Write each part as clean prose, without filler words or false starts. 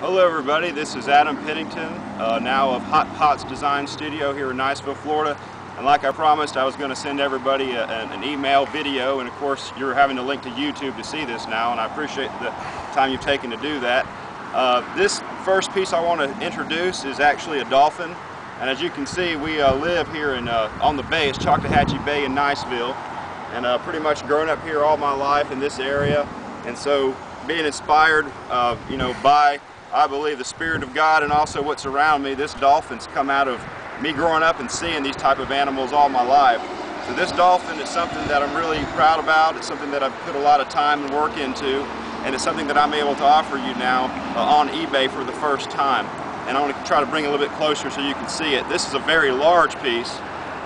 Hello everybody, this is Adam Pennington, now of Hotpotsdesignstudio here in Niceville, Florida. And like I promised, I was going to send everybody an email video, and of course you're having to link to YouTube to see this now, and I appreciate the time you've taken to do that. This first piece I want to introduce is actually a dolphin, and as you can see we live here in, on the bay, it's Choctawhatchee Bay in Niceville, and pretty much grown up here all my life in this area, and so being inspired by, I believe, the Spirit of God and also what's around me. This dolphin's come out of me growing up and seeing these type of animals all my life. So this dolphin is something that I'm really proud about. It's something that I've put a lot of time and work into, and it's something that I'm able to offer you now on eBay for the first time. And I want to try to bring it a little bit closer so you can see it. This is a very large piece.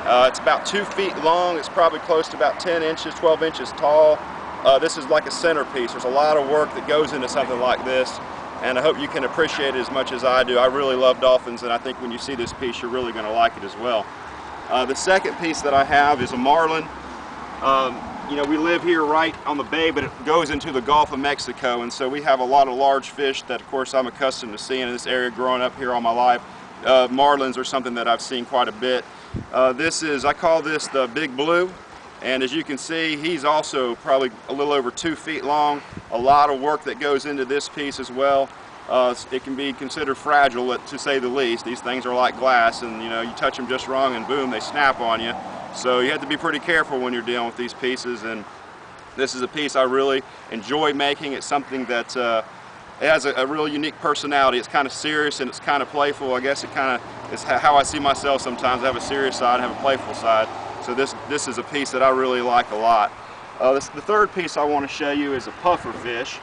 It's about 2 feet long. It's probably close to about 10 inches, 12 inches tall. This is like a centerpiece. There's a lot of work that goes into something like this, and I hope you can appreciate it as much as I do. I really love dolphins, and I think when you see this piece you're really going to like it as well. The second piece that I have is a marlin. We live here right on the bay, but it goes into the Gulf of Mexico, and so we have a lot of large fish that of course I'm accustomed to seeing in this area growing up here all my life. Marlins are something that I've seen quite a bit. I call this the Big Blue. And as you can see, he's also probably a little over 2 feet long. A lot of work that goes into this piece as well. It can be considered fragile, to say the least. These things are like glass, and you touch them just wrong and boom, they snap on you. So you have to be pretty careful when you're dealing with these pieces, and this is a piece I really enjoy making. It's something that it has a real unique personality. It's kind of serious and it's kind of playful. I guess it kind of is how I see myself sometimes. I have a serious side, I have a playful side. So this is a piece that I really like a lot. The third piece I want to show you is a puffer fish.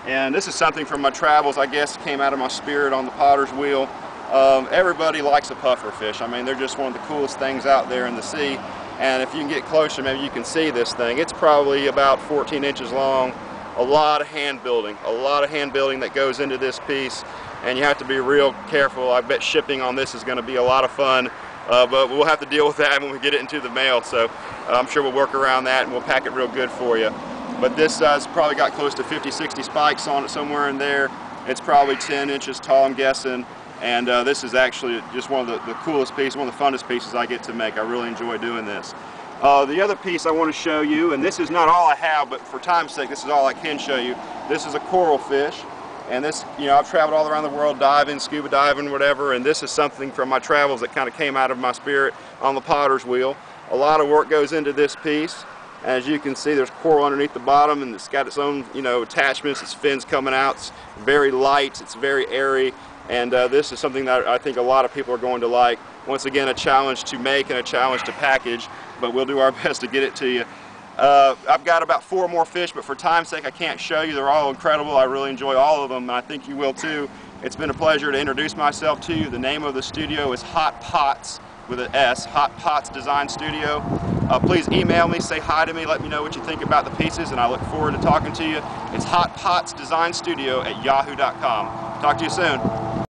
And this is something from my travels, I guess, came out of my spirit on the potter's wheel. Everybody likes a puffer fish. I mean, they're just one of the coolest things out there in the sea. And if you can get closer, maybe you can see this thing. It's probably about 14 inches long. A lot of hand building that goes into this piece. And you have to be real careful. I bet shipping on this is going to be a lot of fun. But we'll have to deal with that when we get it into the mail, so I'm sure we'll work around that and we'll pack it real good for you. But this has probably got close to 50-60 spikes on it somewhere in there. It's probably 10 inches tall, I'm guessing, and this is actually just one of the coolest pieces, one of the funnest pieces I get to make. I really enjoy doing this. The other piece I want to show you, and this is not all I have, but for time's sake this is all I can show you. This is a coral fish. And this, I've traveled all around the world diving, scuba diving, whatever, and this is something from my travels that kind of came out of my spirit on the potter's wheel. A lot of work goes into this piece. As you can see, there's coral underneath the bottom, and it's got its own, attachments, its fins coming out. It's very light, it's very airy, and this is something that I think a lot of people are going to like. Once again, a challenge to make and a challenge to package, but we'll do our best to get it to you. I've got about 4 more fish, but for time's sake I can't show you. They're all incredible. I really enjoy all of them, and I think you will too. It's been a pleasure to introduce myself to you. The name of the studio is Hotpots with an S, Hotpotsdesignstudio. Please email me, say hi to me, let me know what you think about the pieces, and I look forward to talking to you. It's Hotpotsdesignstudio@yahoo.com. Talk to you soon.